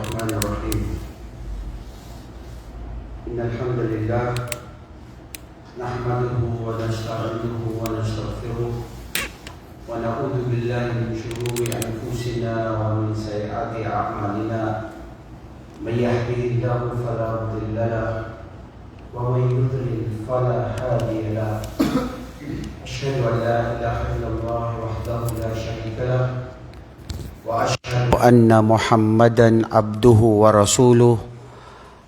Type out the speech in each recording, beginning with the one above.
الرحمن الرحيم إن الحمد لله نحمده ونستعينه ونستغفره ونعوذ بالله من شرور أنفسنا ومن سيئات أعمالنا من يهده الله فلا مضل له ومن يضلل فلا هادي له أشهد أن لا إله إلا الله وحده لا شريك له وأشهد أن محمدا عبده ورسوله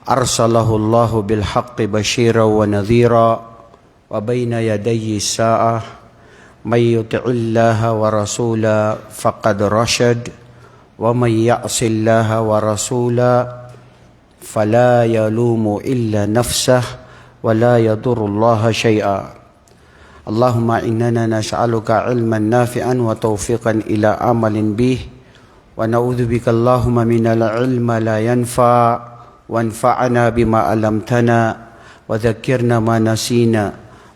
أرسله الله بالحق بشيرا ونذيرا وبين يدي الساعة من يطع الله ورسوله فقد رشد ومن يعص الله ورسوله فلا يلوم إلا نفسه ولا يضر الله شيئا اللهم إننا نسألك علما نافعا وتوفيقا إلى عمل به ونعوذ بك اللهم من العلم لا ينفع وانفعنا بما علمتنا وذكرنا ما نسينا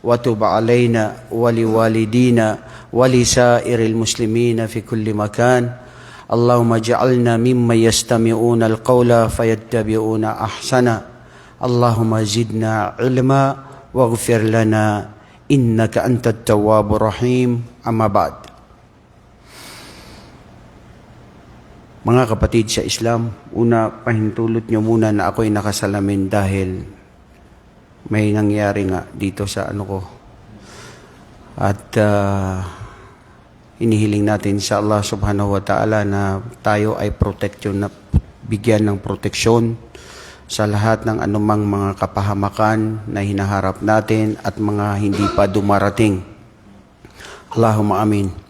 وتب علينا ولوالدينا ولسائر المسلمين في كل مكان اللهم اجعلنا ممن يستمعون القول فيتبعون أحسنه اللهم زدنا علما واغفر لنا إنك أنت التواب الرحيم أما بعد. Mga kapatid sa Islam, una pahintulot nyo muna na ako'y nakasalamin dahil may nangyari nga dito sa ano ko. At inihiling natin sa Allah subhanahu wa ta'ala na tayo ay protection, na bigyan ng proteksyon sa lahat ng anumang mga kapahamakan na hinaharap natin at mga hindi pa dumarating. Allahumma amin.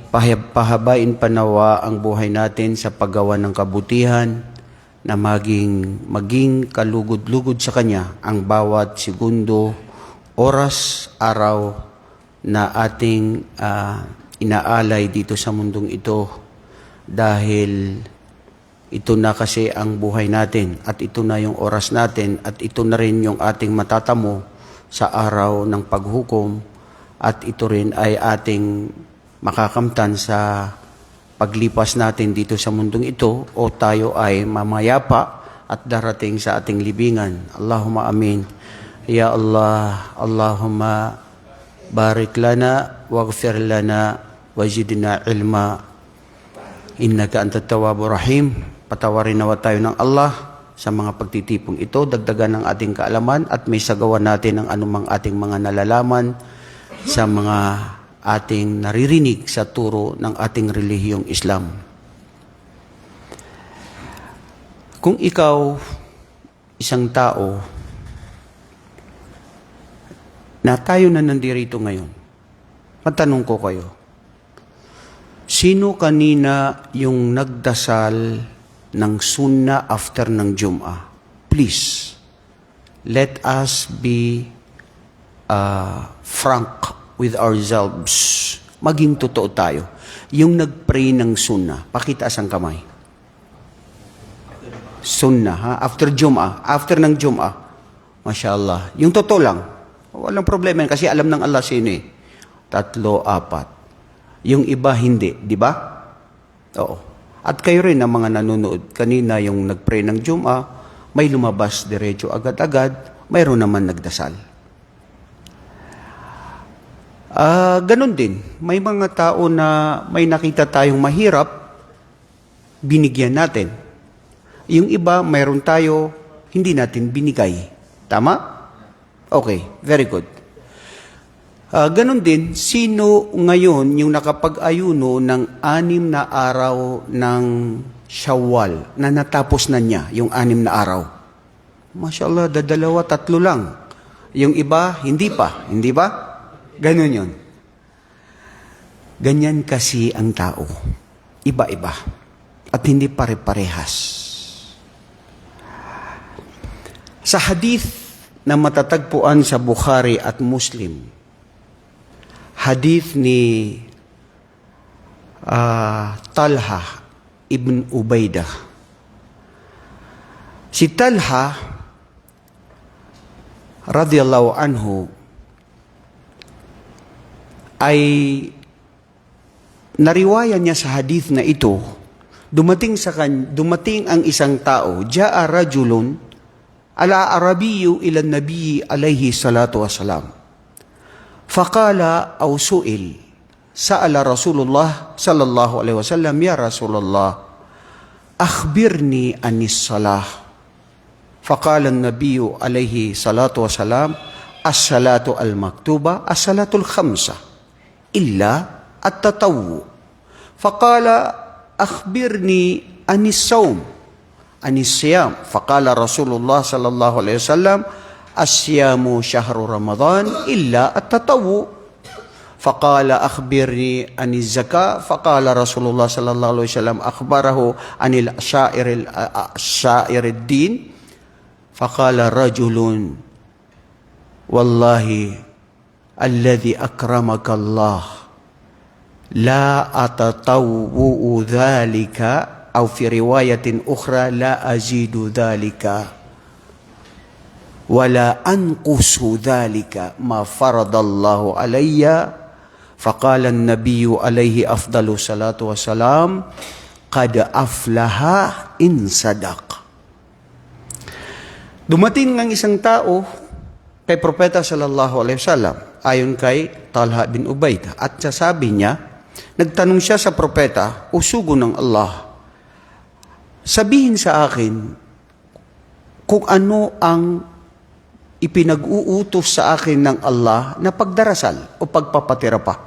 Pahabain panawa ang buhay natin sa paggawa ng kabutihan na maging kalugod-lugod sa Kanya ang bawat segundo, oras, araw na ating inaalay dito sa mundong ito dahil ito na kasi ang buhay natin at ito na yung oras natin at ito na rin yung ating matatamo sa araw ng paghukom at ito rin ay ating makakamtan sa paglipas natin dito sa mundong ito o tayo ay mamayapa at darating sa ating libingan. Allahumma amin. Ya Allah, Allahumma barik lana, waghfir lana, wazidna ilma. Innaka antat tawwabur rahim. Patawarin nawa tayo ng Allah sa mga pagtitipong ito, dagdagan ng ating kaalaman at may sagawa natin ng anumang ating mga nalalaman sa mga ating naririnig sa turo ng ating relihiyong Islam. Kung ikaw, isang tao, na tayo na nandirito ngayon, matanong ko kayo, sino kanina yung nagdasal ng sunnah after ng Jum'ah? Please, let us be frank with ourselves. Maging totoo tayo. Yung nag-pray ng sunnah, pakitaas ang kamay. Sunnah, ha? After Jum'ah. After ng Jum'ah. Mashallah. Yung totoo lang. Walang problema kasi alam ng Allah sino eh. 3, 4. Yung iba hindi. Di ba? Oo. At kayo rin ang mga nanonood. Kanina yung nag-pray ng Jum'ah, may lumabas diretso agad-agad, mayroon naman nagdasal. Ganon din, may mga tao na may nakita tayong mahirap, binigyan natin. Yung iba, mayroon tayo, hindi natin binigay. Tama? Okay, very good. Ganon din, sino ngayon yung nakapag-ayuno ng 6 na araw ng Shawwal, na natapos na niya yung 6 na araw? Mashallah, 2, 3 lang. Yung iba, hindi pa, hindi ba? Ganon yun. Ganyan kasi ang tao. Iba-iba. At hindi pare-parehas. Sa hadith na matatagpuan sa Bukhari at Muslim, hadith ni Talha ibn Ubaidah. Si Talha radhiyallahu anhu ay nariwaya niya sa hadith na ito dumating ang isang tao, ja'a rajulun ala arabiyyu ila nabi alayhi salatu wassalam. Faqala aw su'il, sa'ala Rasulullah sallallahu alaihi wasallam, ya Rasulullah, akhbirni anis salah. Faqala an-nabiyyu alayhi salatu wassalam, as-salatu al-maktuba, as-salatu al-khamsa, illa at-tatawwu. Faqala akhbirni anis sawm, anis siyam. Faqala Rasulullah sallallahu alaihi wasallam, as-siyamu syahru Ramadan illa at-tatawwu. Faqala akhbirni anis zaka. Faqala Rasulullah sallallahu alaihi wasallam akhbarahu anil sha'irid din. Faqala rajulun, wallahi alladhi akramaka Allah, la atatawwu dhalika, aw fi riwayatin ukhra la azidu dhalika wala anqusu dhalika ma faradallahu alayya. Faqala an-nabiyyu alayhi afdalu salatu wassalam, qad aflaha in sadaq. Dumating ng isang tao kay Propeta sallallahu alaihi wasallam, ayon kay Talha bin Ubayd, at sabi niya, nagtanong siya sa propeta, o sugo ng Allah, sabihin sa akin kung ano ang ipinag-uutos sa akin ng Allah na pagdarasal o pagpapatira pa.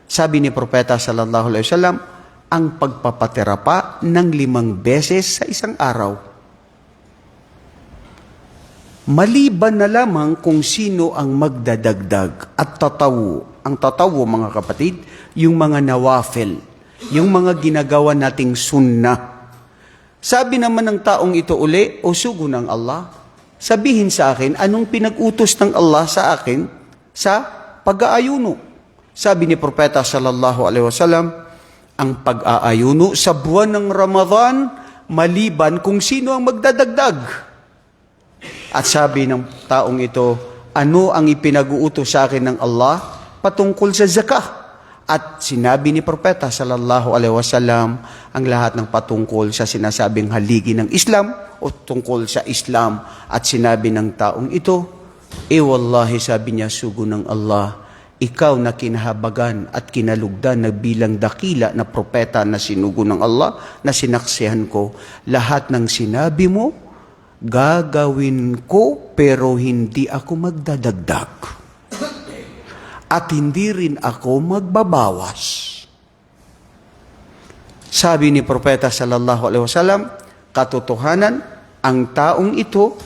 Sabi ni Propeta sallallahu alaihi wasallam, ang pagpapatira pa ng 5 beses sa isang araw. Maliban na lamang kung sino ang magdadagdag at tatawo. Ang tatawo, mga kapatid, yung mga nawafil, yung mga ginagawa nating sunnah. Sabi naman ng taong ito uli, o sugo ng Allah, sabihin sa akin, anong pinag-utos ng Allah sa akin sa pag-aayuno? Sabi ni Propeta sallallahu alaihi wasallam, ang pag-aayuno sa buwan ng Ramadan, maliban kung sino ang magdadagdag. At sabi ng taong ito, ano ang ipinag-uutos sa akin ng Allah patungkol sa zakah? At sinabi ni Propeta sallallahu alaihi wasallam ang lahat ng patungkol sa sinasabing haligi ng Islam o tungkol sa Islam. At sinabi ng taong ito, wallahi, sabi niya, sugo ng Allah, ikaw na kinahabagan at kinalugdan na bilang dakila na propeta na sinugo ng Allah, na sinaksihan ko, lahat ng sinabi mo, gagawin ko, pero hindi ako magdadagdag. At hindi rin ako magbabawas. Sabi ni Propeta sallallahu alaihi wasallam, katotohanan, ang taong ito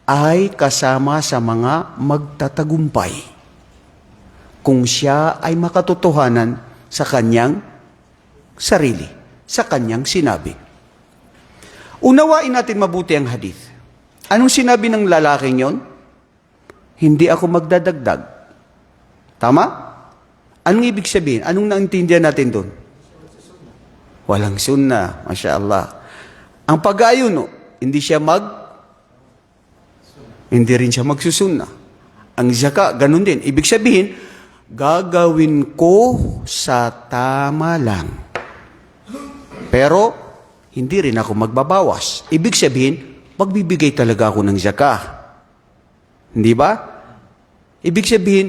ay kasama sa mga magtatagumpay kung siya ay makatotohanan sa kanyang sarili, sa kanyang sinabi. Unawain natin mabuti ang hadith. Anong sinabi ng lalaking yon? Hindi ako magdadagdag. Tama? Anong ibig sabihin? Anong naintindihan natin doon? Walang sunnah, Masya Allah. Ang pag-aayuno, hindi rin siya magsusunna. Ang zaka, ganun din. Ibig sabihin, gagawin ko sa tama lang. Pero, hindi rin ako magbabawas. Ibig sabihin, magbibigay talaga ako ng zakah. Hindi ba? Ibig sabihin,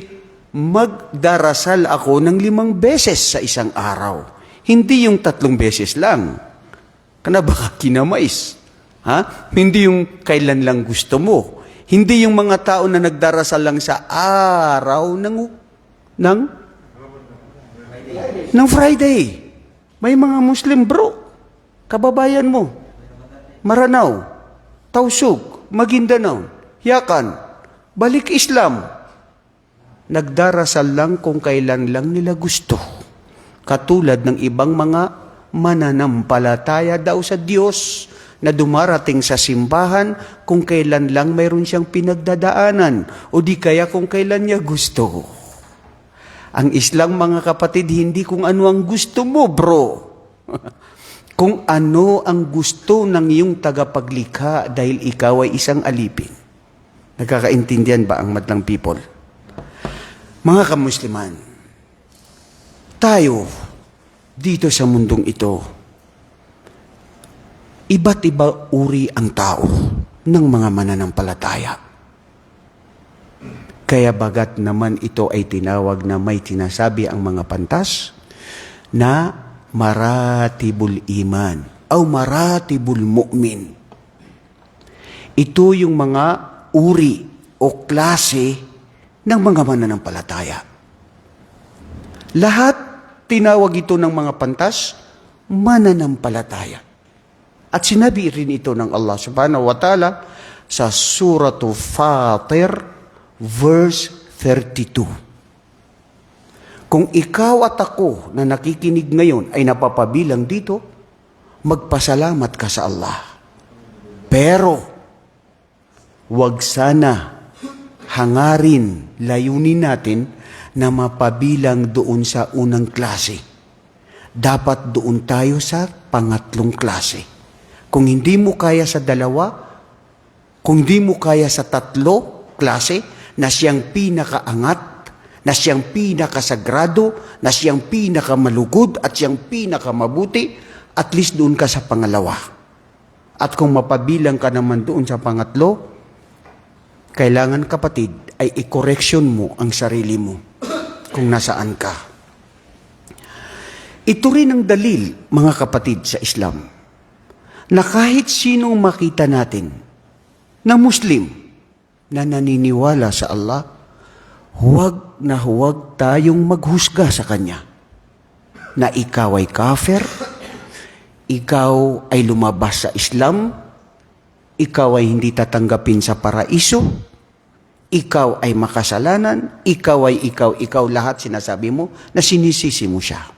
magdarasal ako ng 5 beses sa isang araw. Hindi yung 3 beses lang. Kana baka kinamais. Ha? Hindi yung kailan lang gusto mo. Hindi yung mga tao na nagdarasal lang sa araw ng Friday. May mga Muslim, bro. Kababayan mo, Maranao, Tausug, Maguindanao, Yakan, balik Islam. Nagdarasal lang kung kailan lang nila gusto. Katulad ng ibang mga mananampalataya daw sa Diyos na dumarating sa simbahan kung kailan lang mayroon siyang pinagdadaanan o di kaya kung kailan niya gusto. Ang Islam, mga kapatid, hindi kung ano ang gusto mo, bro. Kung ano ang gusto ng iyong tagapaglikha dahil ikaw ay isang alipin. Nagkakaintindihan ba ang madlang people? Mga kamusliman, tayo dito sa mundong ito, Iba't iba uri ang tao ng mga mananampalataya. Kaya bagat naman ito ay tinawag na may tinasabi ang mga pantas na maratibul iman o maratibul mu'min. Ito yung mga uri o klase ng mga mananampalataya. Lahat tinawag ito ng mga pantas, mananampalataya. At sinabi rin ito ng Allah subhanahu wa ta'ala sa Suratu Fatir, verse 32. Kung ikaw at ako na nakikinig ngayon ay napapabilang dito, magpasalamat ka sa Allah. Pero, wag sana hangarin, layunin natin na mapabilang doon sa unang klase. Dapat doon tayo sa pangatlong klase. Kung hindi mo kaya sa dalawa, kung hindi mo kaya sa tatlo klase, na siyang pinakaangat, na siyang pinakasagrado, na siyang pinakamalugod, at siyang pinakamamabuti, at least doon ka sa pangalawa. At kung mapabilang ka naman doon sa pangatlo, kailangan kapatid ay i-correction mo ang sarili mo kung nasaan ka. Ito rin ang dalil, mga kapatid, sa Islam, na kahit sinong makita natin na Muslim na naniniwala sa Allah, huwag na huwag tayong maghusga sa Kanya na ikaw ay kafir, ikaw ay lumabas sa Islam, ikaw ay hindi tatanggapin sa paraiso, ikaw ay makasalanan, ikaw, lahat sinasabi mo na sinisisi mo siya.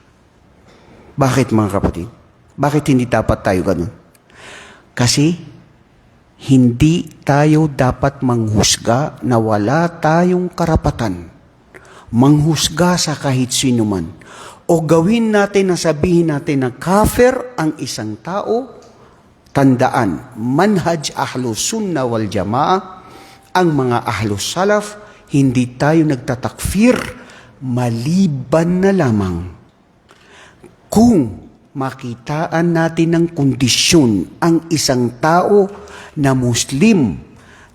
Bakit mga kapatid? Bakit hindi dapat tayo ganun? Kasi hindi tayo dapat manghusga na wala tayong karapatan. Manghusga sa kahit sino man. O gawin natin na sabihin natin na kafir ang isang tao, tandaan, manhaj ahlus sunna wal jamaa, ang mga ahlus salaf, hindi tayo nagtatakfir, maliban na lamang kung makitaan natin ng kondisyon ang isang tao na Muslim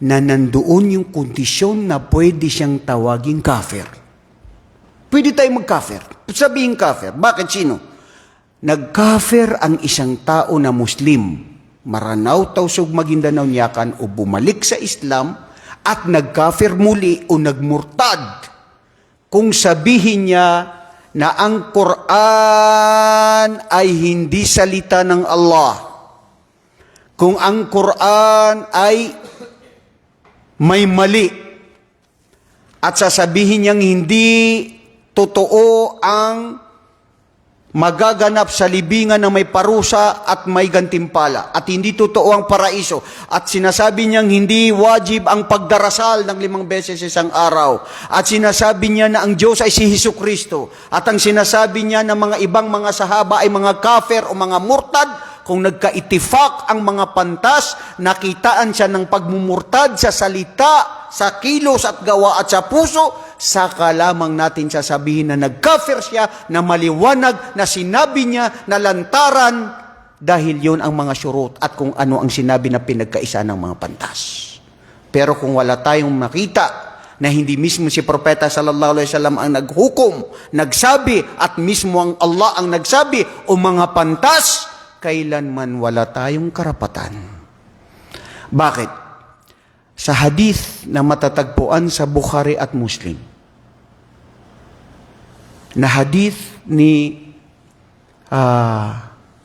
na nandoon yung kondisyon na pwede siyang tawaging kafir. Pwede tayong mag-kafir. Sabihin kafir. Bakit sino? Nag-kafir ang isang tao na Muslim, Maranao, Tausug, Maguindanao, Niacan, o bumalik sa Islam at nag-kafir muli o nagmurtad. Kung sabihin niya na ang Quran ay hindi salita ng Allah, kung ang Quran ay may mali, at sasabihin niyang hindi totoo ang magaganap sa libingan na may parusa at may gantimpala, at hindi totoo ang paraiso, at sinasabi niyang hindi wajib ang pagdarasal ng 5 beses isang araw, at sinasabi niya na ang Diyos ay si Jesucristo, at ang sinasabi niya na mga ibang mga sahaba ay mga kafir o mga murtad, kung nagka-itifak ang mga pantas, nakitaan siya ng pagmumurtad sa salita, sa kilos at gawa at sa puso, saka lamang natin sasabihin na nag-kafir siya, na maliwanag, na sinabi niya na lantaran, dahil yun ang mga syurut at kung ano ang sinabi na pinagkaisa ng mga pantas. Pero kung wala tayong makita na hindi mismo si Propeta sallallahu alaihi wasallam ang naghukom, nagsabi, at mismo ang Allah ang nagsabi, o mga pantas, kailanman wala tayong karapatan. Bakit? Sa hadith na matatagpuan sa Bukhari at Muslim, na hadith ni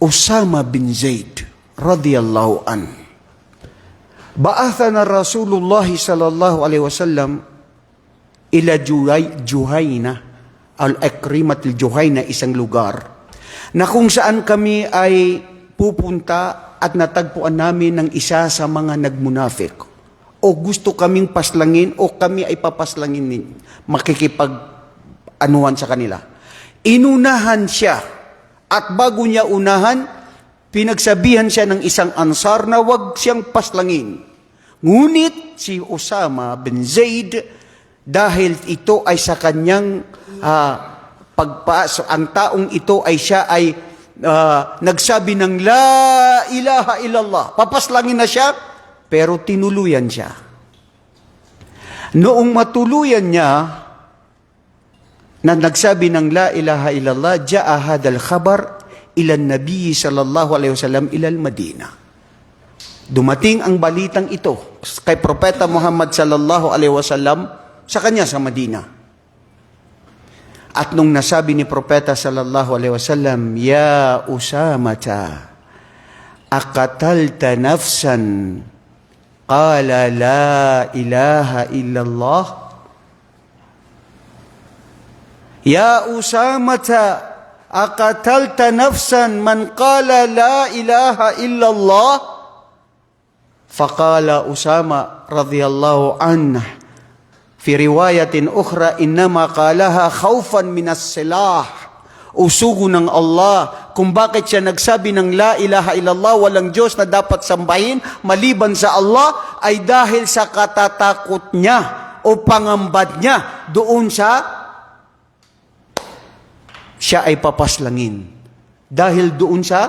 Usama bin Zaid radiyallahu an. Ba'athana Rasulullah sallallahu alaihi wasallam ila Juhayna, al-Ikrimat al-Juhayna, isang lugar na kung saan kami ay pupunta at natagpuan namin ng isa sa mga nagmunafik, o gusto kaming paslangin o kami ay papaslangin, makikipag-anuhan sa kanila. Inunahan siya, at bago niya unahan, pinagsabihan siya ng isang ansar na wag siyang paslangin. Ngunit si Usama bin Zaid, dahil ito ay sa kanyang ang taong ito ay siya ay nagsabi ng La ilaha illallah. Papaslangin na siya, pero tinuluyan siya. Noong matuluyan niya, na nagsabi ng La ilaha illallah, ja'a hadal khabar ilan Nabi sallallahu alaihi wasallam ilal Madina. Dumating ang balitang ito kay Propeta Muhammad sallallahu alaihi wasallam sa kanya sa Madina. At nung nasabi ni Propeta sallallahu alaihi wasallam, Ya Usamata, akatalta nafsan, qala la ilaha illallah. Ya Usamata, akatalta nafsan man qala la ilaha illallah. Faqala Usama radhiyallahu anhu fi riwayatin ukhra innama qalaha khawfan minas silah. Usugo ng Allah kung bakit siya nagsabi ng la ilaha illallah, walang Diyos na dapat sambahin maliban sa Allah, ay dahil sa katatakot niya o pangambad niya doon sa siya ay papaslangin. Dahil doon sa,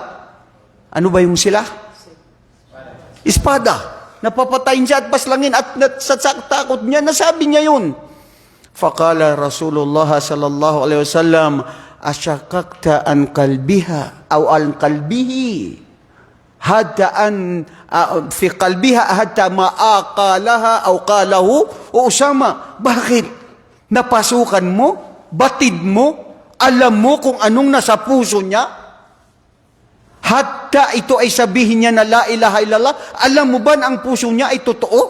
ano ba yung sila? Espada. Napapatayin siya at paslangin at sa takot niya, nasabi niya yun. Faqala Rasulullah sallallahu alaihi wasallam, asyakakta an kalbiha aw al kalbihi hatta an fi qalbiha hatta ma aqalaha aw qalahu. O Usama, bakit napasukan mo, batid mo, alam mo kung anong nasa puso niya? Hatta ito ay sabihin niya na la ilaha illallah. Alam mo ba na ang puso niya ay totoo?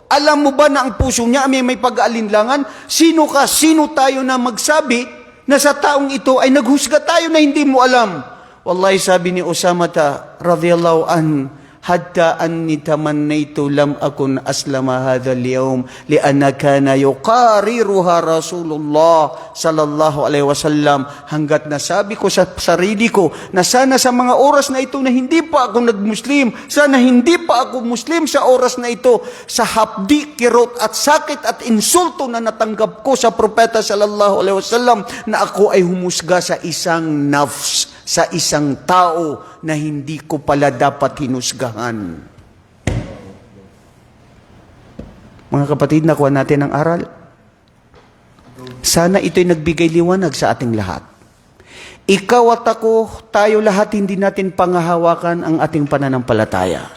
Alam mo ba na ang puso niya may pag-aalinlangan? Sino ka? Sino tayo na magsabi na sa taong ito ay naghusga tayo na hindi mo alam? Wallahi, sabi ni Usamata radhiyallahu anhu, hatta anni tamannaytu lam akun aslama hadha al-yawm lianna kana yuqariruha Rasulullah sallallahu alaihi wasallam. Hanggat nasabi ko sa sarili ko na sana sa mga oras na ito na hindi pa ako nagmuslim, sana hindi pa ako muslim sa oras na ito, sa hapdi, kirot at sakit at insulto na natanggap ko sa propeta sallallahu alaihi wasallam, na ako ay humusga sa isang nafs, sa isang tao na hindi ko pala dapat hinusgahan. Mga kapatid, nakuha natin ang aral. Sana ito'y nagbigay liwanag sa ating lahat. Ikaw at ako, tayo lahat, hindi natin pangahawakan ang ating pananampalataya.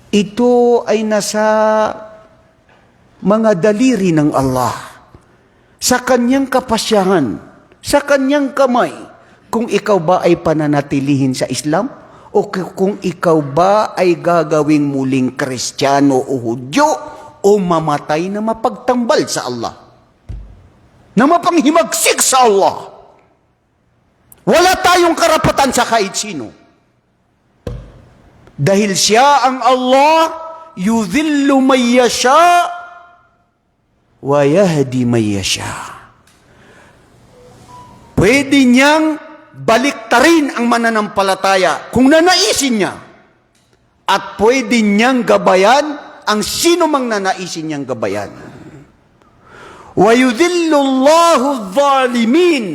Ito ay nasa mga daliri ng Allah, sa kanyang kapasyahan, sa kanyang kamay, kung ikaw ba ay pananatilihin sa Islam o kung ikaw ba ay gagawing muling Kristiyano o Hudyo o mamatay na mapagtambal sa Allah, na mapanghimagsik sa Allah. Wala tayong karapatan sa kahit sino. Dahil siya ang Allah, yudhillu may yasha wa yahdi may yasha. Pwede niyang baliktarin ang mananampalataya kung nanaisin niya. At pwede niyang gabayan ang sino mang nanaisin niyang gabayan. وَيُذِلُّ اللَّهُ الظَّالِمِينَ.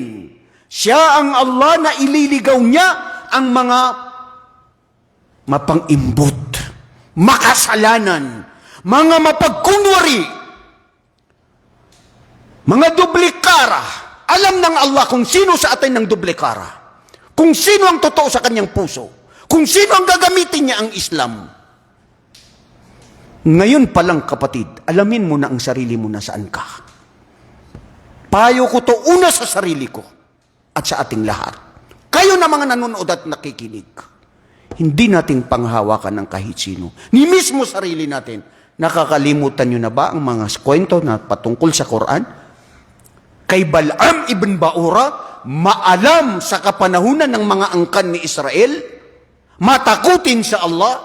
Siya ang Allah na ililigaw niya ang mga mapangimbot, makasalanan, mga mapagkunwari, mga duplikara. Alam ng Allah kung sino sa atin ng duplikara, kung sino ang totoo sa kanyang puso, kung sino ang gagamitin niya ang Islam. Ngayon pa lang, kapatid, alamin mo na ang sarili mo na saan ka. Payo ko to una sa sarili ko at sa ating lahat. Kayo na mga nanonood at nakikinig, hindi nating panghawakan ng kahit sino. Ni mismo sarili natin. Nakakalimutan nyo na ba ang mga kwento na patungkol sa Quran? Kay Balaam ibn Baura, maalam sa kapanahunan ng mga angkan ni Israel, matakutin sa Allah,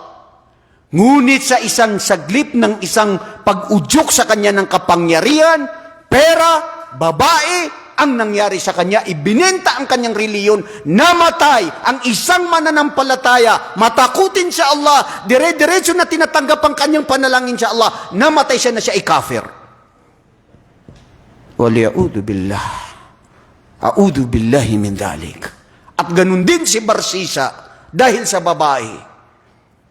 ngunit sa isang saglip ng isang pag-udyok sa kanya ng kapangyarihan, pera, babae, ang nangyari sa kanya, ibinenta ang kanyang reliyon, namatay ang isang mananampalataya, matakutin sa Allah, dire-diretso na tinatanggap ang kanyang panalangin sa Allah, namatay siya na siya ay kafir. Waliya'udhu billah. A'udhu billahi min dhalik. At ganun din si Barsisa dahil sa babae.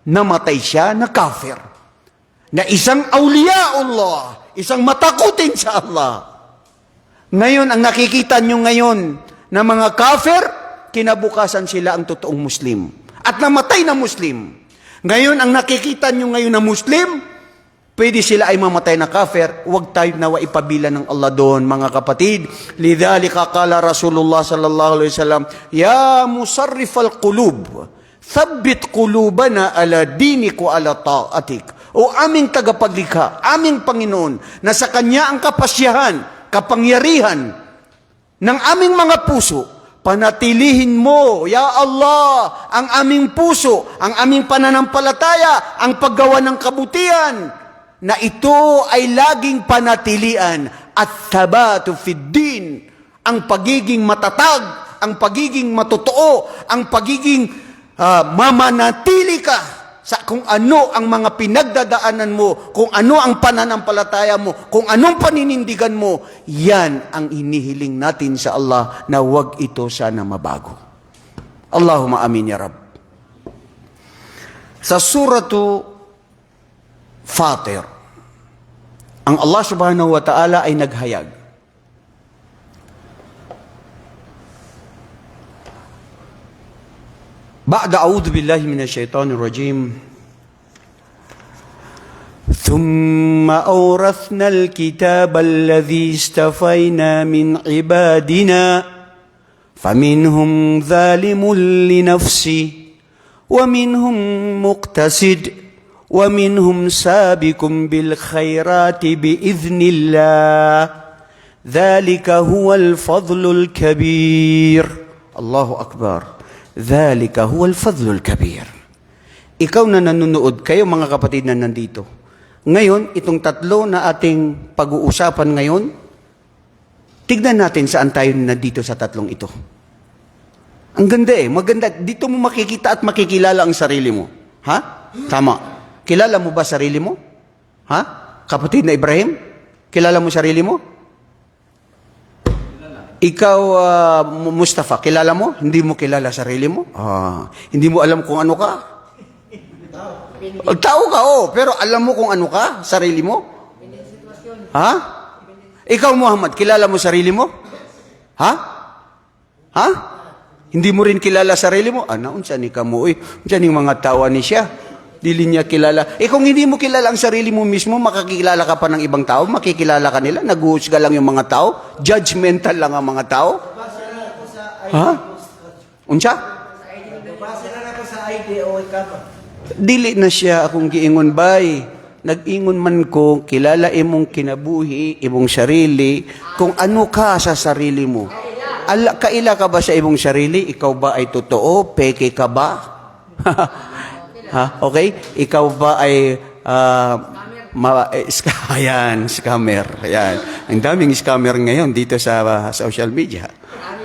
Namatay siya na kafir. Na isang awliyaullah, isang matakutin sa Allah. Ngayon, ang nakikita nyo ngayon na mga kafir, kinabukasan sila ang totoong Muslim. At namatay na Muslim. Ngayon, ang nakikita nyo ngayon na Muslim, pwede sila ay mamatay na kafir. Huwag tayo nawa ipabila ng Allah doon, mga kapatid. Lidhalika qala Rasulullah sallallahu alaihi wasallam, Ya musarrifal qulub, thabbit qulubana ala dinik wa ala ta'atik. O aming tagapaglikha, aming Panginoon, na sa Kanya ang kapasyahan, kapangyarihan ng aming mga puso, panatilihin mo, Ya Allah, ang aming puso, ang aming pananampalataya, ang paggawa ng kabutihan, na ito ay laging panatilian at thabatu fid din, ang pagiging matatag, ang pagiging matotoo, ang pagiging mamanatili ka sa kung ano ang mga pinagdadaanan mo, kung ano ang pananampalataya mo, kung anong paninindigan mo, yan ang inihiling natin sa Allah na wag ito sana mabago. Allahumma amin ya Rab. Sa suratu Fatir, ang Allah subhanahu wa ta'ala ay naghayag. بعد أعوذ بالله من الشيطان الرجيم ثم أورثنا الكتاب الذي استفينا من عبادنا فمنهم ظالم لنفسه ومنهم مقتصد ومنهم سابق بالخيرات بإذن الله ذلك هو الفضل الكبير الله أكبر Dhalika huwal fadlul kabir. Ikaw na nanonood, kayo mga kapatid na nandito. Ngayon, itong tatlo na ating pag-uusapan ngayon, tignan natin saan tayo nandito sa tatlong ito. Ang ganda maganda. Dito mo makikita at makikilala ang sarili mo. Ha? Tama. Kilala mo ba sarili mo? Ha? Kapatid na Ibrahim? Kilala mo sarili mo? Ikaw, Mustafa, kilala mo? Hindi mo kilala sarili mo? Hindi mo alam kung ano ka? Tao ka, pero alam mo kung ano ka? Sarili mo? Ha? Ikaw, Muhammad, kilala mo sarili mo? Ha? Ha? Hindi mo rin kilala sarili mo? Naunsa ni ka mo, unsa ning mga tawa ni siya? Dili niya kilala. Kung hindi mo kilala ang sarili mo mismo, makakilala ka pa ng ibang tao, makikilala ka nila, nag-uusga lang yung mga tao, judgmental lang ang mga tao. Ha? Unsa? Basa na ako sa ID o ikapa. Dili na siya akong giingon bay. Nag-ingon man ko, kilala imong kinabuhi, imong sarili, kung ano ka sa sarili mo. Kaila ka ba sa imong sarili? Ikaw ba ay totoo? Peke ka ba? Ha? Okay? Ikaw ba ay ayan, scammer. Ayan. Ang daming scammer ngayon dito sa social media.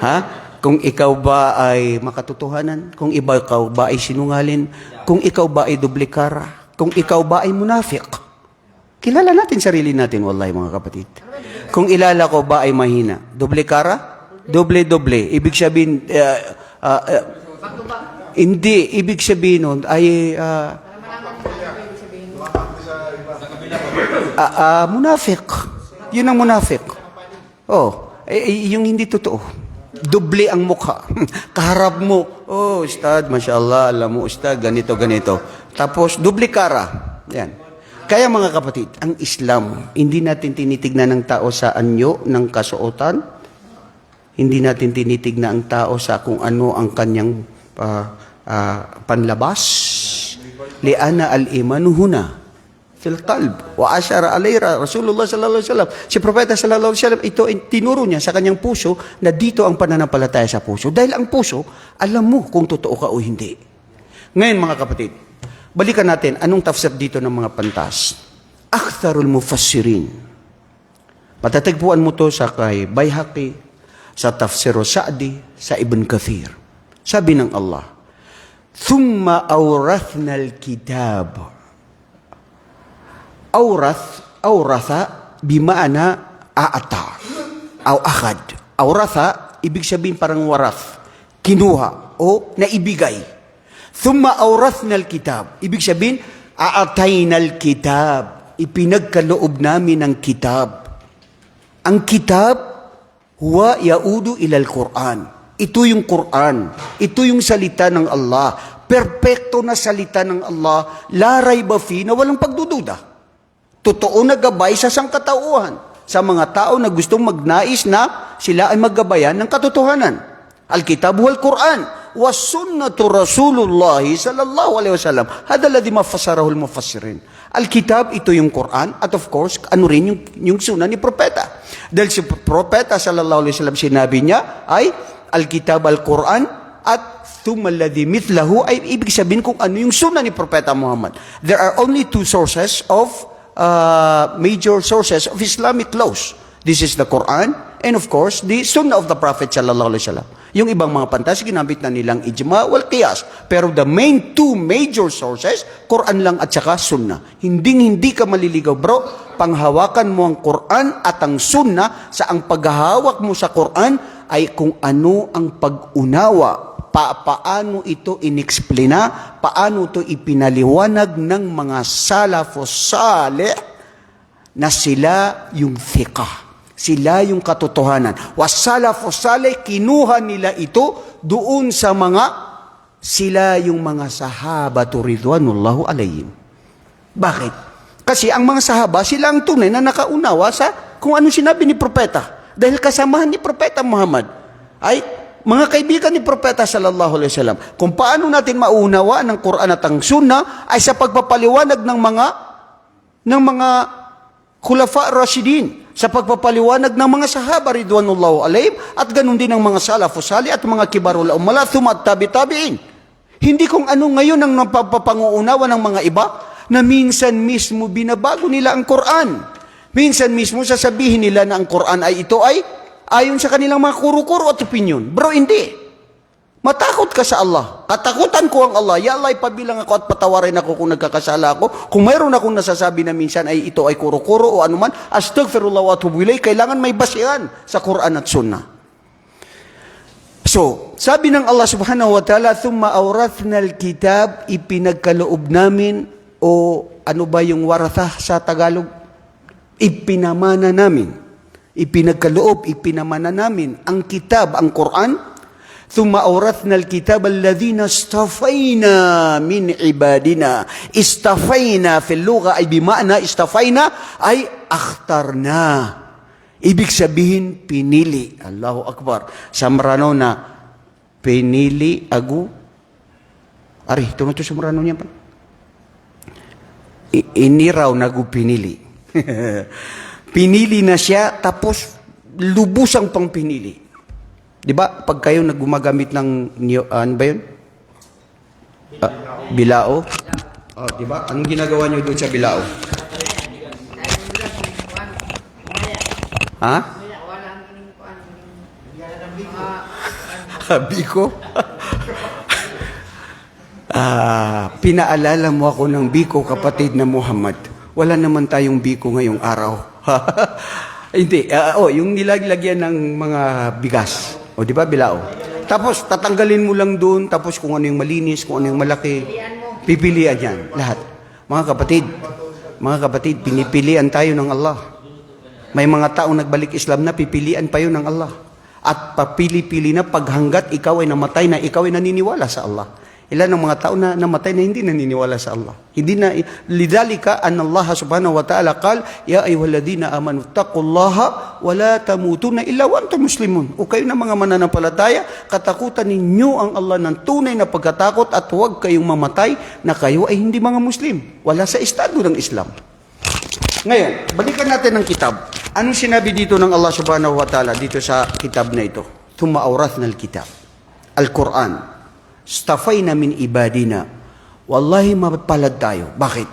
Ha? Kung ikaw ba ay makatotohanan, kung ikaw ba ay sinungalin, kung ikaw ba ay duplikara, kung ikaw ba ay munafik. Kilala natin sarili natin, wallahi mga kapatid. Kung ilala ko ba ay mahina, duplikara, doble-doble. Ibig sabihin, hindi, ibig sabihin nun ay munafik. Yun ang munafik. Yung hindi totoo. Doble ang mukha. Kaharap mo. Ustad, mashallah, alam mo, ustad, ganito. Tapos, duplikara. Yan. Kaya mga kapatid, ang Islam, hindi natin tinitignan ng tao sa anyo ng kasuotan. Hindi natin tinitignan ang tao sa kung ano ang kanyang panlabas. Liana al-imanu huna fil qalb wa ashara alayra Rasulullah sallallahu alaihi wasallam. Si Propeta sallallahu alaihi wasallam, ito tinuro niya sa kanyang puso na dito ang pananampalataya sa puso. Dahil ang puso, alam mo kung totoo ka o hindi. Ngayon mga kapatid, balikan natin anong tafsir dito ng mga pantas. Aktharul mufassirin. Matatagpuan mo to sa kay Bayhaqi, sa Tafsir Sa'di, sa Ibn Kathir. Sabi ng Allah, Thumma awrathna al-kitab. Awratha, bima'ana aata, aw akhad. Awratha, ibig sabihin parang warath. kinuha o naibigay. Thumma awrathna al-kitab. Ibig sabihin, aatayna al-kitab. Ipinagkaloob namin ang kitab. Ang kitab, huwa yaudu ilal Quran. Ito yung Quran. Ito yung salita ng Allah. Perpekto na salita ng Allah. La rayba fi, na walang pagdududa. Totoo na gabay sa sangkatauhan. Sa mga tao na gustong magnais na sila ay maggabayan ng katotohanan. Al-kitab wal Quran. وَالسُنَّةُ رَسُولُ اللَّهِ صلى الله عليه وسلم. هذا الذي ما فسره المفسرين. Al-kitab, ito yung Quran, at of course, ano rin yung sunnah ni propeta. Dahil si propeta sallallahu alaihi wasallam sinabi niya ay al-kitab al-Quran at thumma alladhi mithlahu, ay ibig sabihin kung ano yung sunnah ni propeta Muhammad. There are only two sources of major sources of Islamic laws. This is the Quran and of course the sunnah of the Prophet sallallahu alaihi wasallam. Yung ibang mga pantas, ginamit na nilang ijma wal qiyas. Pero the main two major sources, Quran lang at saka sunnah. Hindi ka maliligaw, bro. Panghawakan mo ang Quran at ang sunnah, sa ang paghahawak mo sa Quran ay kung ano ang pag-unawa. Paano ito inexplina, paano ito ipinaliwanag ng mga salafos salih na sila yung thiqah. Sila yung katotohanan. Wasalafus salih, kinuha nila ito doon sa sila yung mga sahabatu ridwanullahu alayhim. Bakit? Kasi ang mga sahaba, sila ang tunay na nakaunawa sa kung ano sinabi ni propeta. Dahil kasamahan ni propeta Muhammad ay mga kaibigan ni propeta sallallahu alaihi wasallam. Kung paano natin maunawa ng Quran at ang Sunnah ay sa pagpapaliwanag ng mga khulafa rashidin, sa pagpapaliwanag ng mga sahaba ridwanullahu alayhim, at ganun din ng mga salafus salih at mga kibarul ummah thumma tabi-tabi'in. Hindi kung ano ngayon ang napapanguunawa ng mga iba na minsan mismo binabago nila ang Quran. Minsan mismo sasabihin nila na ang Quran ay ito ay ayon sa kanilang mga kuro-kuro at opinion. Bro, hindi. Matakot ka sa Allah. Katakutan ko ang Allah. Ya Allah, ipabilang ako at patawarin ako kung nagkakasala ako. Kung mayroon akong nasasabi na minsan ay ito ay kuro-kuro o anuman, astaghfirullah wa atubu ilayh, kailangan may basihan sa Quran at Sunnah. So, sabi ng Allah subhanahu wa ta'ala, thumma awrathna al-kitab, ipinagkaloob namin, o ano ba yung waratha sa Tagalog? Ipinamana namin. Ipinagkaloob, ipinamana namin ang kitab, ang Quran. ثم أورثنا الكتاب الذين اصطفينا من عبادنا. استفينا في اللغة ay بمعنى استفينا ay اخترنا. Ibig sabihin pinili. Allahu Akbar. Sa Marano na pinili agu. Ari, tunod to sa Marano niya pa. Ini raw nagu pinili. Pinili na siya tapos lubusang pang pinili. Di ba? Pag kayo naggumagamit ng, ano ba yun? Bilao. Oh, di ba? Anong ginagawa niyo doon sa bilao? Ha? Biko? Pinaalala mo ako ng Biko, kapatid na Muhammad. Wala naman tayong Biko ngayong araw. Hindi. Yung nilagyan ng mga bigas. O di ba, bilao? Tapos tatanggalin mo lang doon, tapos kung ano yung malinis, kung ano yung malaki, pipilian yan. Lahat. Mga kapatid, pinipilian tayo ng Allah. May mga taong nagbalik Islam na pipilian pa yun ng Allah. At papili-pili na paghanggat ikaw ay namatay na ikaw ay naniniwala sa Allah. Ilan ang mga tao na namatay na hindi naniniwala sa Allah. Hindi na, lidhalika an Allah subhanahu wa ta'ala qal, ya ayyuhalladhina amanu taqullaha wa la tamutunna illa wa antum muslimun. O kayo na mga mananampalataya, katakutan ninyo ang Allah ng tunay na pagkatakot at huwag kayong mamatay na kayo ay hindi mga Muslim. Wala sa estado ng Islam. Ngayon, balikan natin ang kitab. Anong sinabi dito ng Allah subhanahu wa ta'ala dito sa kitab na ito? Thumma awrathna al-kitab. Al-Quran. Stafayna min ibadina. Wallahi mapalad tayo. Bakit?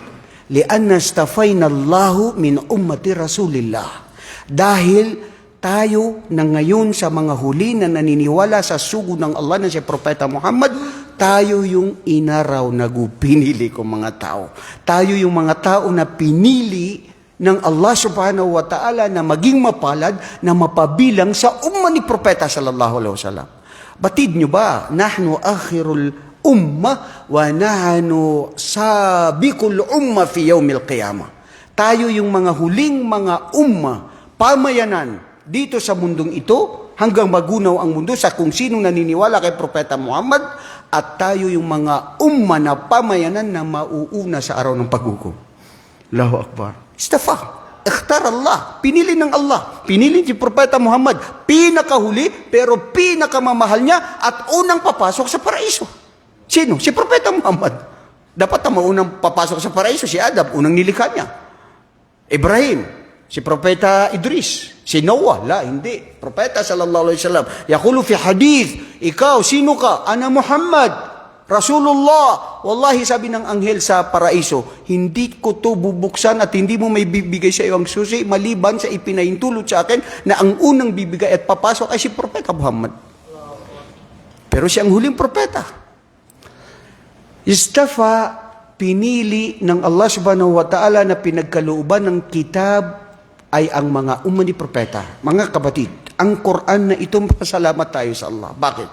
Lianna stafayna Allahu min ummati Rasulillah. Dahil tayo na ngayon sa mga huli na naniniwala sa sugo ng Allah na si Propeta Muhammad, tayo yung inaraw na pinili ko mga tao. Tayo yung mga tao na pinili ng Allah subhanahu wa ta'ala na maging mapalad na mapabilang sa umma ni Propeta sallallahu alaihi wasallam. Batid nyo ba? Nahnu akhirul ummah wa nahnu sabiqul ummah fi yawmil qiyamah. Tayo yung mga huling mga pamayanan dito sa mundong ito hanggang magunaw ang mundo sa kung sino naniniwala kay Propeta Muhammad, at tayo yung mga na pamayanan na mauuna sa araw ng paghukom. Allahu Akbar. Istafa. Ikhtar Allah. Pinili ng Allah. Pinili si Propeta Muhammad. Pinakahuli, pero pinakamamahal niya at unang papasok sa paraiso. Sino? Si Propeta Muhammad. Dapat ang maunang papasok sa paraiso, si Adam, unang nilikha niya. Ibrahim, si Propeta Idris, si Noah, hindi. Propeta sallallahu alaihi wasallam. Yaqulu fi hadith, ikaw, sino ka? Ana Muhammad. Rasulullah, wallahi sabi ng anghel sa paraiso, hindi ko to bubuksan at hindi mo may bibigay sa iyo ang susi maliban sa ipinahintulot sa akin na ang unang bibigay at papasok ay si Propeta Muhammad. Pero siya ang huling propeta. Istafa, pinili ng Allah subhanahu wa ta'ala na pinagkalooban ng kitab ay ang mga ni propeta. Mga kapatid, ang Quran na ito, pasalamat tayo sa Allah. Bakit?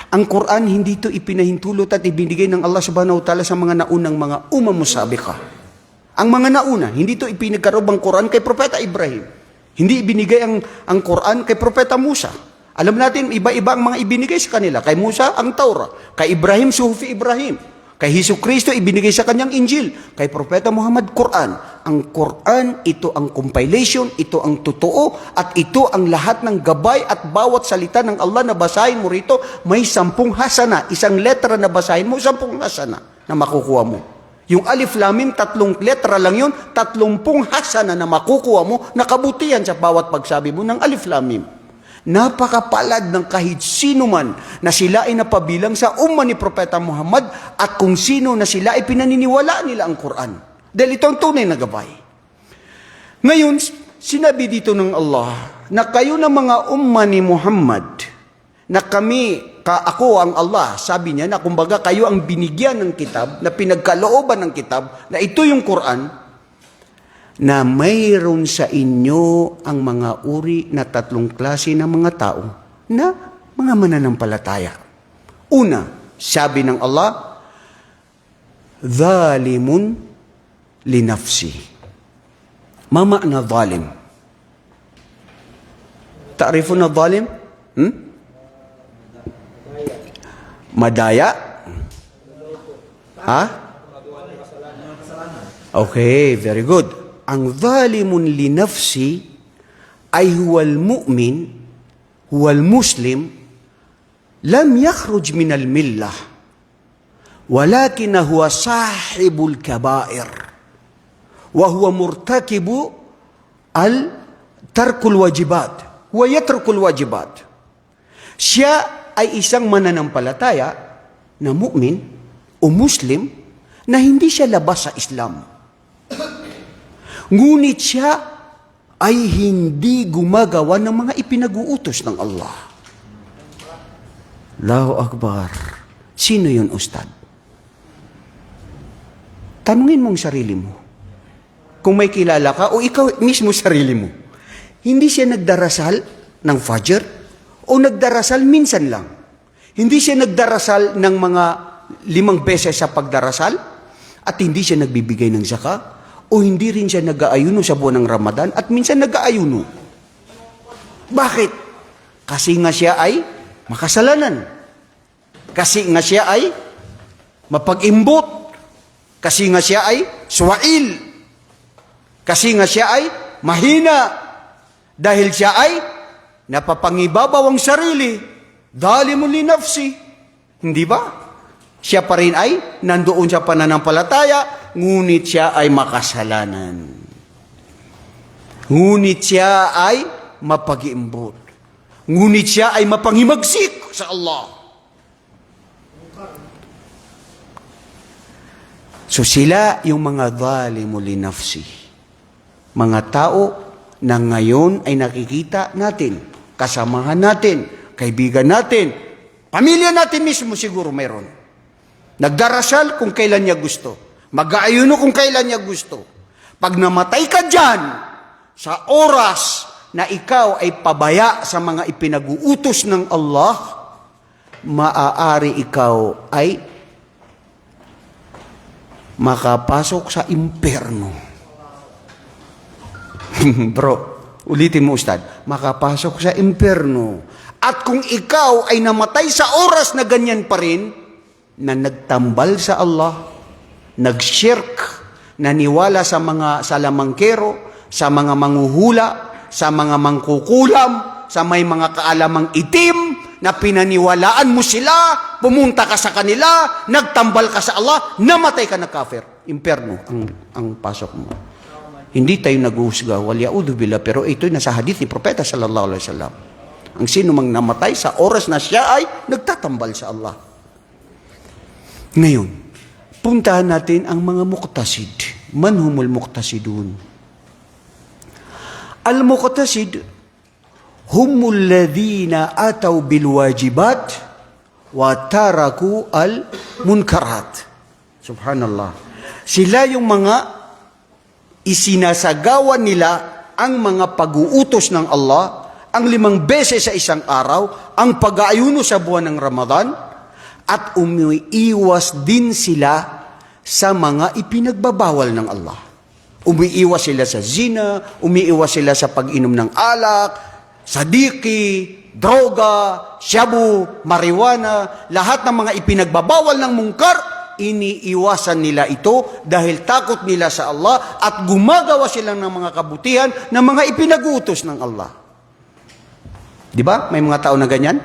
Ang Quran, hindi ito ipinahintulot at ibinigay ng Allah subhanahu wa ta'ala sa mga naunang mga musabika. Ang mga nauna, hindi ito ipinagkaroon ang Quran kay Propeta Ibrahim. Hindi ibinigay ang Quran kay Propeta Musa. Alam natin, iba-iba ang mga ibinigay sa kanila. Kay Musa, ang Taura. Kay Ibrahim, Suhufi Ibrahim. Kay Hesus Kristo, ibinigay sa kanyang Injil. Kay Propeta Muhammad, Quran. Ang Quran, ito ang compilation, ito ang totoo, at ito ang lahat ng gabay at bawat salita ng Allah na basahin mo rito, may 10 hasana. Isang letra na basahin mo, 10 hasana na makukuha mo. Yung alif lam mim, 3 letra lang yun, 30 hasana na makukuha mo, na kabutihan sa bawat pagsabi mo ng alif lam mim. Napakapalad ng kahit sino man na sila ay napabilang sa ni Propeta Muhammad at kung sino na sila ay pinaniniwala nila ang Quran. Dahil ito ang tunay na gabay. Ngayon, sinabi dito ng Allah na kayo na mga ni Muhammad, na ako ang Allah, sabi niya na kumbaga kayo ang binigyan ng kitab, na pinagkalooban ng kitab, na ito yung Quran, na mayroon sa inyo ang mga uri na 3 klase ng mga tao na mga mananampalataya. Una, sabi ng Allah, zalimun linafsi. Ma ma'na zalim? Ta'rifun na zalim? Madaya? Ha? Okay, very good. Ang zalimun li nafsi ay huwal mu'min, huwal muslim, lam yakhruj min al-millah, walakin huwa sahibul kabair, wa huwa murtakibu al-tarkul wajibat, wa yatrukul wajibat. Siya ay isang mananampalataya na mu'min o muslim na hindi siya labas sa Islam. Ngunit siya ay hindi gumagawa ng mga ipinag-uutos ng Allah. Allahu Akbar. Sino yun, Ustad? Tanungin mong sarili mo. Kung may kilala ka o ikaw mismo sarili mo. Hindi siya nagdarasal ng Fajr o nagdarasal minsan lang. Hindi siya nagdarasal ng mga 5 beses sa pagdarasal at hindi siya nagbibigay ng zakah. O hindi rin siya nag-aayuno sa buwan ng Ramadan at minsan nag-aayuno. Bakit? Kasi nga siya ay makasalanan. Kasi nga siya ay mapag-imbot. Kasi nga siya ay suwail. Kasi nga siya ay mahina. Dahil siya ay napapangibabaw ang sarili. Zalimun li nafsi. Hindi ba? Siya pa rin ay nandoon sa pananampalataya, ngunit siya ay makasalanan. Ngunit siya ay mapag-iimbot. Ngunit siya ay mapangimagsik sa Allah. So sila yung mga zalimu li nafsi. Mga tao na ngayon ay nakikita natin, kasamahan natin, kaibigan natin, pamilya natin mismo siguro mayroon. Nagdarasal kung kailan niya gusto. Mag-aayuno kung kailan niya gusto. Pag namatay ka dyan, sa oras na ikaw ay pabaya sa mga ipinag-uutos ng Allah, maaari ikaw ay makapasok sa impyerno. Bro, ulitin mo, Ustad. Makapasok sa impyerno. At kung ikaw ay namatay sa oras na ganyan pa rin, na nagtambal sa Allah, nag-shirk, naniwala sa mga salamangkero, sa mga manghuhula, sa mga mangkukulam, sa may mga kaalamang itim, na pinaniwalaan mo sila, pumunta ka sa kanila, nagtambal ka sa Allah, namatay ka na kafir. Impyerno ang pasok mo. Hindi tayo nag-uhusga, walyaudu billah, pero ito'y nasa hadith ni Propeta sallallahu alaihi wasallam. Ang sino mang namatay sa oras na siya ay nagtatambal sa Allah. Ngayon, puntahan natin ang mga muqtasid. Man humul muqtasidun? Al-muqtasid humul ladhina ataw bil wajibat wa taraku al-munkarat. Subhanallah. Sila yung mga isinasagawa nila ang mga pag-uutos ng Allah, ang 5 beses sa isang araw, ang pag-aayuno sa buwan ng Ramadan, at umiiwas din sila sa mga ipinagbabawal ng Allah. Umiiwas sila sa zina, umiiwas sila sa pag-inom ng alak, sadiki, droga, shabu, marijuana, lahat ng mga ipinagbabawal ng mungkar, iniiwasan nila ito dahil takot nila sa Allah at gumagawa sila ng mga kabutihan ng mga ipinag-utos ng Allah. Di ba? May mga tao na ganyan?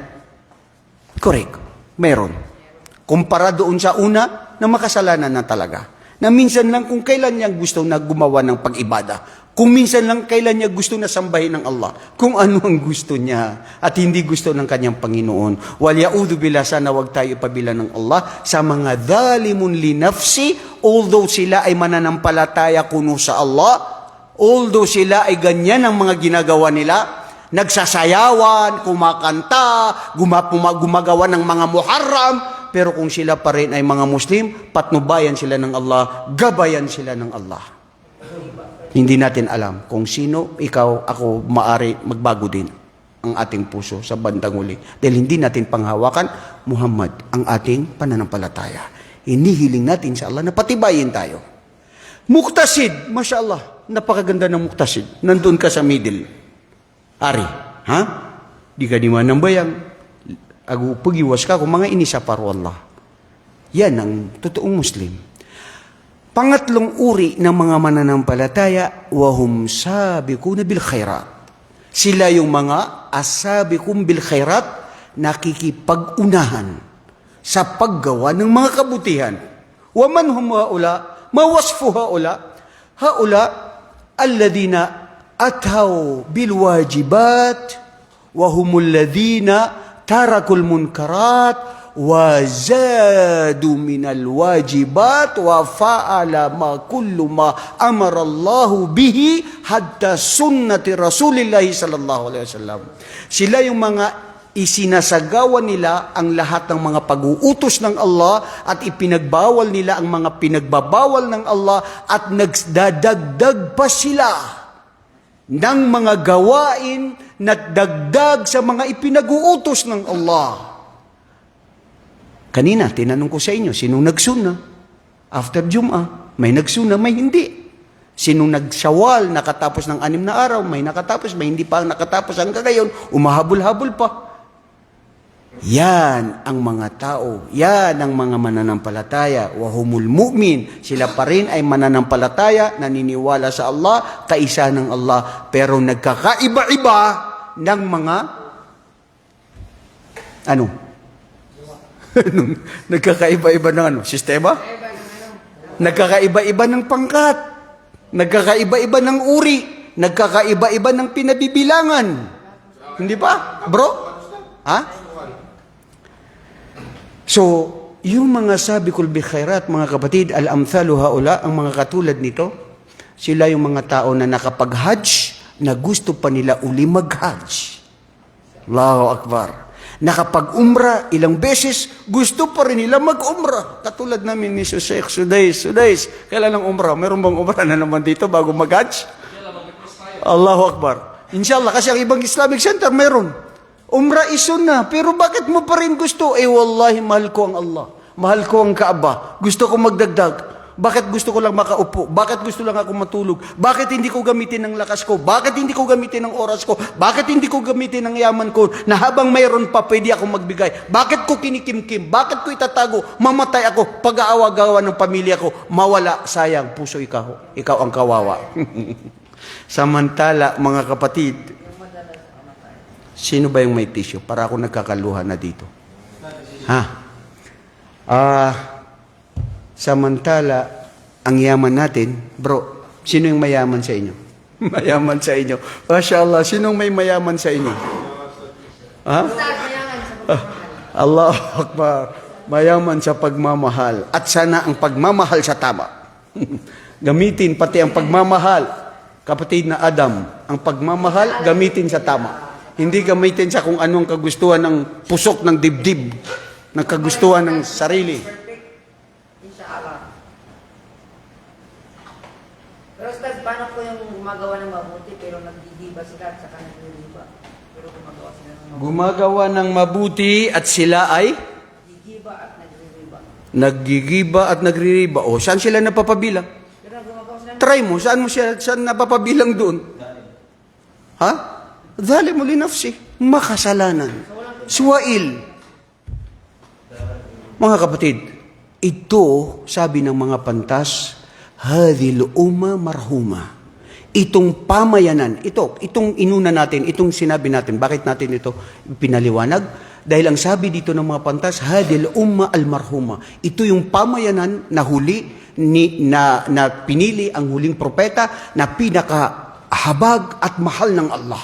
Correct. Meron. Kumpara doon sa una na makasalanan na talaga. Na minsan lang kung kailan niya gusto na gumawa ng pag-ibada. Kung minsan lang kailan niya gusto na sambahin ng Allah. Kung ano ang gusto niya at hindi gusto ng kanyang Panginoon. Walyaudu billah, sana wag tayo ipabila ng Allah sa mga dhalimun li nafsi, although sila ay mananampalataya kuno sa Allah, although sila ay ganyan ang mga ginagawa nila, nagsasayawan, kumakanta, gumagawa ng mga muharram, pero kung sila pa rin ay mga Muslim, patnubayan sila ng Allah, gabayan sila ng Allah. Hindi natin alam kung sino, ikaw, ako, maari magbago din ang ating puso sa bandang huli. Dahil hindi natin panghawakan, Muhammad, ang ating pananampalataya. Inihiling natin sa Allah na patibayin tayo. Muqtasid, Masya Allah, napakaganda ng muqtasid. Nandun ka sa middle. Ari, ha? Di ka di man ng bayang. Pagiwas ka kung mga inisa paro Allah. Yan ang totoong Muslim. Pangatlong uri ng mga mananampalataya, wahum sabiquna bil khairat. Sila yung mga asabiqum bil khairat, nakikipag-unahan sa paggawa ng mga kabutihan. Wa man hum haula, mawasfu haula, haula alladina ataw bil wajibat, wa humul ladina tarakul munkarat, wa zadu minal wajibat, wa fa'ala ma kullu ma amara Allahu bihi hatta sunnati Rasulillahi sallallahu alaihi wasallam. Sila yung mga isinasagawa nila ang lahat ng mga pag-uutos ng Allah at ipinagbawal nila ang mga pinagbabawal ng Allah at nagdadagdag pa sila ng mga gawain na dagdag sa mga ipinag-uutos ng Allah. Kanina, tinanong ko sa inyo, sinong nagsunna? After Jum'ah, may nagsunna, may hindi. Sinong nagsawal, nakatapos ng 6 na araw, may nakatapos, may hindi pa nakatapos hanggang ngayon, umahabol-habol pa. Yan ang mga tao, yan ang mga mananampalataya, wahumul mu'min, sila pa rin ay mananampalataya, naniniwala sa Allah, kaisa ng Allah, pero nagkakaiba-iba ng mga, nagkakaiba-iba ng sistema? Nagkakaiba-iba ng pangkat, nagkakaiba-iba ng uri, nagkakaiba-iba ng pinabibilangan. Hindi ba, bro? Ha? So, yung mga sabiqul bil khairat, mga kapatid, al-amthalu haula, ang mga katulad nito, sila yung mga tao na nakapag-hajj, na gusto pa nila uli mag-hajj. Allahu Akbar. Nakapag-umra ilang beses, gusto pa rin nila mag-umra. Katulad namin ni Sheikh Sudais, kailan ang umra? Meron bang umra na naman dito bago mag-hajj? Allahu Akbar. Inshallah, kasi ang ibang Islamic Center meron. Umrah is sunnah, pero bakit mo pa rin gusto? Wallahi, mahal ko ang Allah. Mahal ko ang Kaaba. Gusto ko magdagdag. Bakit gusto ko lang makaupo? Bakit gusto lang ako matulog? Bakit hindi ko gamitin ng lakas ko? Bakit hindi ko gamitin ng oras ko? Bakit hindi ko gamitin ng yaman ko na habang mayroon pa pwede akong magbigay? Bakit ko kinikimkim? Bakit ko itatago? Mamatay ako, pag-aawa-gawa ng pamilya ko, mawala, sayang, puso ikaw. Ikaw ang kawawa. Samantala, mga kapatid, sino ba yung may tissue? Para ako nagkakaluha na dito. Samantala, ang yaman natin, bro, sino yung mayaman sa inyo? Mayaman sa inyo. Masya Allah, sinong may mayaman sa inyo? Ha? Allahu Akbar. Mayaman sa pagmamahal. At sana ang pagmamahal sa tama. Gamitin pati ang pagmamahal. Kapatid na Adam, ang pagmamahal, gamitin sa tama. Hindi gamitin sa kung anong kagustuhan ng pusok ng dibdib, ng kagustuhan ng sarili. Pero Ustaz, paano po yung gumagawa ng mabuti pero nagdidiba sila at saka nagliliba? Pero gumagawa sila ng mabuti. Gumagawa ng mabuti at sila ay Nagdidiba at nagliliba. naggigiba at nagririba. O, saan sila napapabilang? Pero gumagawa sila ng Try mo, saan napapabilang doon? Ha? Dhalimu li nafsi. Makasalanan. Suwail. Mga kapatid, ito, sabi ng mga pantas, hadhil umma marhuma. Itong pamayanan, itong inuna natin, itong sinabi natin, bakit natin ito pinaliwanag? Dahil ang sabi dito ng mga pantas, hadhil umma al-marhuma. Ito yung pamayanan na huli, na pinili ang huling propeta na pinakahabag at mahal ng Allah.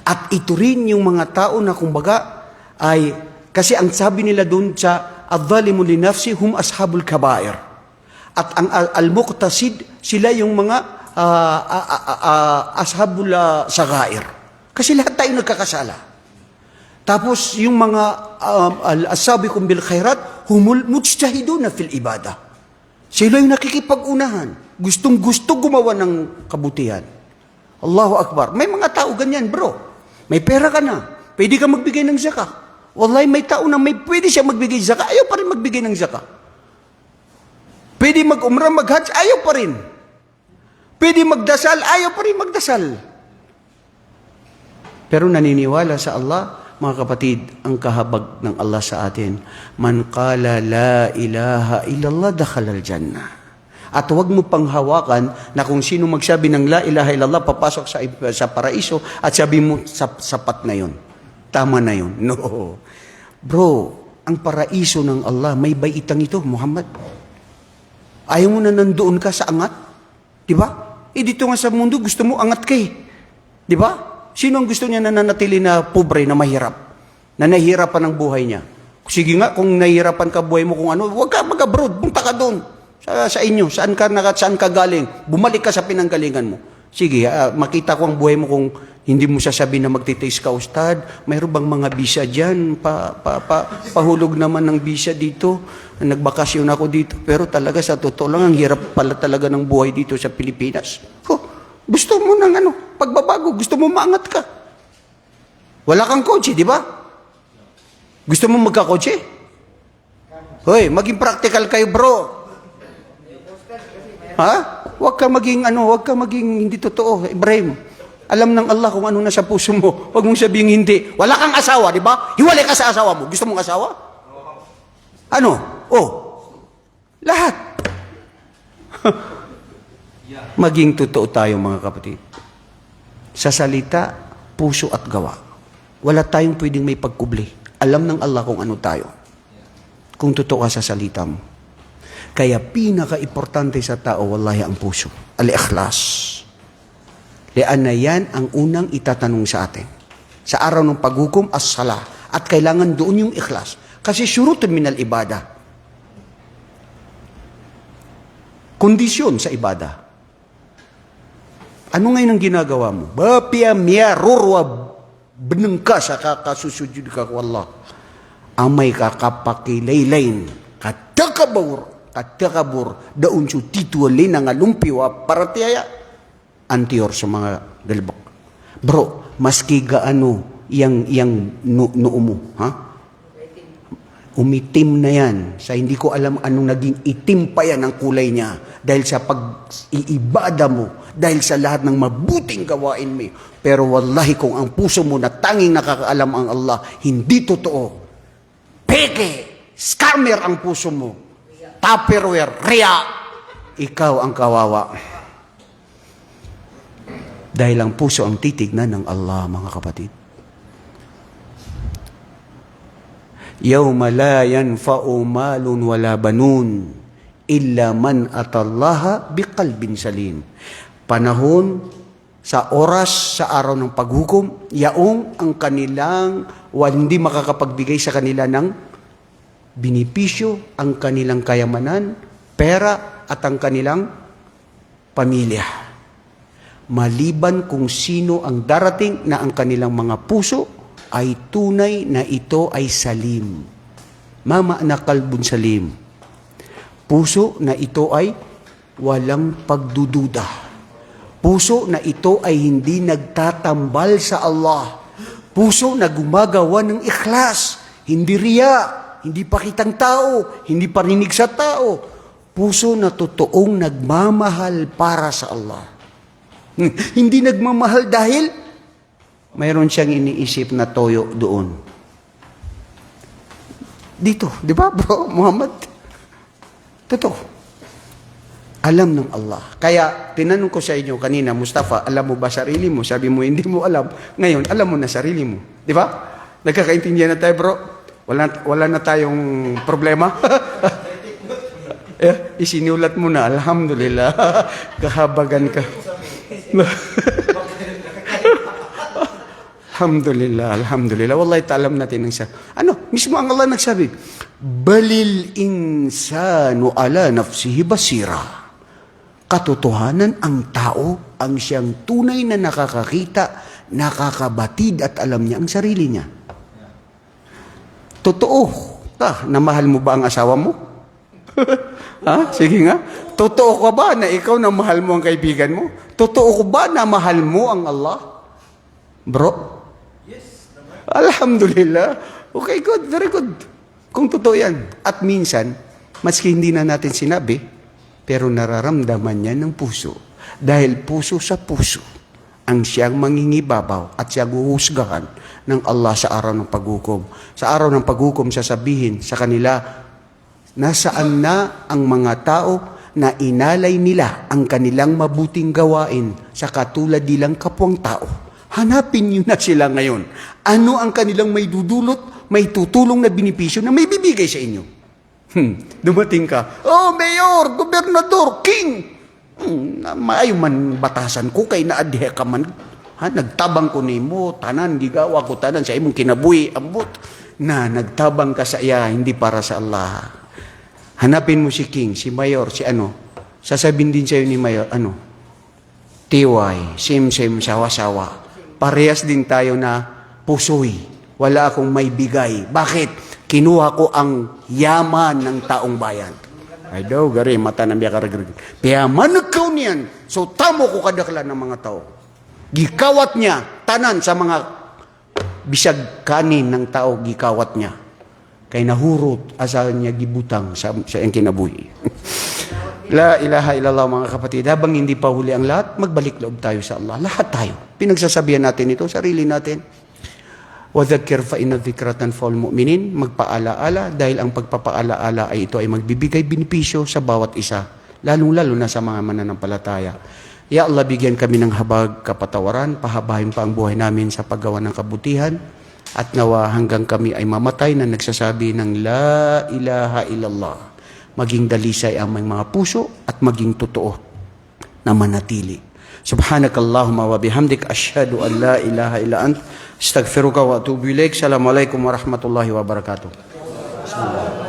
At ito rin yung mga tao na kumbaga ay, kasi ang sabi nila doon sa adh-dhalimu li nafsi hum ashabul kabair. At ang al-muqtasid, sila yung mga ashabul sagair. Kasi lahat tayo nagkakasala. Tapos yung mga as-sabiqun bil khairat, humul mujtahiduna fil ibadah. Sila yung nakikipag-unahan. Gustong-gusto gumawa ng kabutihan. Allahu Akbar. May mga tao ganyan, bro. May pera ka na. Pwede ka magbigay ng zakah. Wallahi, may tao na pwede siya magbigay zakah. Ayaw pa rin magbigay ng zakah. Pwede mag-umrah, mag-hajj, ayaw pa rin. Pwede magdasal, ayaw pa rin magdasal. Pero naniniwala sa Allah, mga kapatid, ang kahabag ng Allah sa atin, man qala la ilaha illallah dakhala al-jannah. At huwag mo pang hawakan na kung sino magsabi ng la ilaha illallah, papasok sa paraiso at sabi mo, sapat na yun. Tama na yun. No. Bro, ang paraiso ng Allah, may baitang ito, Muhammad. Ayaw mo na nandoon ka sa angat? Diba? Dito nga sa mundo, gusto mo angat ka eh. Diba? Sino ang gusto niya na nanatili na pobre, na mahirap? Na nahihirapan ang buhay niya? Sige nga, kung nahihirapan ka buhay mo kung ano, huwag ka mag-abroad, punta ka doon. Sa inyo, saan ka galing? Bumalik ka sa pinanggalingan mo. Sige, makita ko ang buhay mo kung hindi mo sasabihin na magtitaste ka, Ustad. Mayroon bang mga bisa dyan? Pahulog naman ng bisa dito. Nagbakasyon ako dito. Pero talaga sa totoo lang, ang hirap pala talaga ng buhay dito sa Pilipinas. Gusto mo ng pagbabago. Gusto mo maangat ka. Wala kang kotse, di ba? Gusto mo magkakotse? Hoy, maging practical kayo, bro. Ha? Huwag ka maging hindi totoo, Ibrahim. Alam ng Allah kung ano nasa puso mo. Huwag mong sabihin hindi. Wala kang asawa, di ba? Hiwalay ka sa asawa mo. Gusto mong asawa? Ano? Lahat. Maging totoo tayo, mga kapatid. Sa salita, puso at gawa. Wala tayong pwedeng may pagkubli. Alam ng Allah kung ano tayo. Kung totoo ka sa salita mo. Kaya pinaka-importante sa tao, wallahi, ang puso. Al-ikhlas. Lian na yan ang unang itatanong sa atin. Sa araw ng paghukom, as-sala. At kailangan doon yung ikhlas. Kasi syurutun minal ibadah. Kondisyon sa ibadah. Ano ngayon ang ginagawa mo? Bapia miya rurwa benengka sa kakasusujud ka ko Allah. Amay ka kapakilailain. Katakabur daun su titualin nga lumpiwa para tiyaya. Antior sa mga dalbak. Bro, maski gaano noo mo, ha? Umitim na yan. Sa hindi ko alam anong naging itim pa yan ang kulay niya. Dahil sa pag-iibada mo, dahil sa lahat ng mabuting gawain mo. Pero wallahi kung ang puso mo na tanging nakakaalam ang Allah, hindi totoo. Peke, scammer ang puso mo. Tupperware, riya. Ikaw ang kawawa. Dahil ang puso ang titignan ng Allah, mga kapatid. Yawma la yanfa'u malun wala banun illa man atallaha biqalbin salim. Panahon sa oras sa araw ng paghukom, yaong ang kanilang hindi makakapagbigay sa kanila ng binipisyo, ang kanilang kayamanan, pera at ang kanilang pamilya. Maliban kung sino ang darating na ang kanilang mga puso ay tunay na ito ay salim. Mama na kalbun salim. Puso na ito ay walang pagdududa. Puso na ito ay hindi nagtatambal sa Allah. Puso na gumagawa ng ikhlas. Hindi riya, hindi pakitang tao, hindi parinig sa tao. Puso na totoong nagmamahal para sa Allah. Hindi nagmamahal dahil mayroon siyang iniisip na toyo doon. Dito, di ba bro, Muhammad? Totoo. Alam ng Allah. Kaya, tinanong ko sa inyo kanina, Mustafa, alam mo ba sarili mo? Sabi mo, hindi mo alam. Ngayon, alam mo na sarili mo. Di ba? Nagkakaintindihan na tayo, bro. Wala na tayong problema. Isinulat mo na, alhamdulillah. Kahabagan ka. Alhamdulillah, alhamdulillah. Wallahi ta'alam natin ang mismo ang Allah nagsabi, balil insanu ala nafsihi basira. Katotohanan, ang tao ang siyang tunay na nakakakita, nakakabatid at alam niya ang sarili niya. Totoo na mahal mo ba ang asawa mo? Ha? Sige nga. Totoo ka ba na ikaw na mahal mo ang kaibigan mo? Totoo ko ba na mahal mo ang Allah? Bro? Alhamdulillah. Okay, good. Very good. Kung totoo yan. At minsan, maski hindi na natin sinabi, pero nararamdaman niya ng puso. Dahil puso sa puso ang siyang mangingibabaw at siyang huhusgahan ng Allah sa araw ng paghukom. Sa araw ng paghukom, sasabihin sa kanila, nasaan na ang mga tao na inalay nila ang kanilang mabuting gawain sa katulad nilang kapwang tao. Hanapin niyo na sila ngayon. Ano ang kanilang may dudulot, may tutulong na binipisyo na may bibigay sa inyo? Dumating ka, oh, mayor, gobernador, king. Maayo man batasan ko, kay naadhe ka man. Nagtabang ko ni mo, tanan, gigawa ko tanan, sa imong kinabuhi, ambot. Na nagtabang ka sa iya, hindi para sa Allah. Hanapin mo si king, si mayor, si ano. Sasabihin din sa'yo ni mayor, ano? Tiway, sim-sim, sawa-sawa. Parehas din tayo na pusoy. Wala akong may bigay. Bakit? Kinuha ko ang yaman ng taong bayan. Ay daw, gari, mata na biya karagrig. Piyaman nagkaw niyan. So, tamo ko kadakla ng mga tao. Gikawat niya, tanan sa mga bisag kanin ng tao, gikawat niya. Kay nahurot, asa niya gibutang sa iyang kinabuhi. La ilaha illallah, mga kapatid. Habang hindi pa huli ang lahat, magbalik loob tayo sa Allah. Lahat tayo. Pinagsasabihan natin ito, sarili natin. وَذَكِّرْ فَإِنَّ الذِّكْرَ تَنْفَعُ الْمُؤْمِنِينَ. Magpaalaala dahil ang pagpapaalaala ay ito ay magbibigay benepisyo sa bawat isa. Lalong-lalo na sa mga mananampalataya. Ya Allah, bigyan kami ng habag kapatawaran, pahabahin pa ang buhay namin sa paggawa ng kabutihan, at nawa hanggang kami ay mamatay na nagsasabi ng La ilaha illallah. Maging dalisay ang mga puso at maging totoo na manatili. Subhanakallahumma wa bihamdik asyhadu an la ilaha illa ant astaghfiruka wa atubu ilaik. Assalamualaikum warahmatullahi wabarakatuh. Bismillah.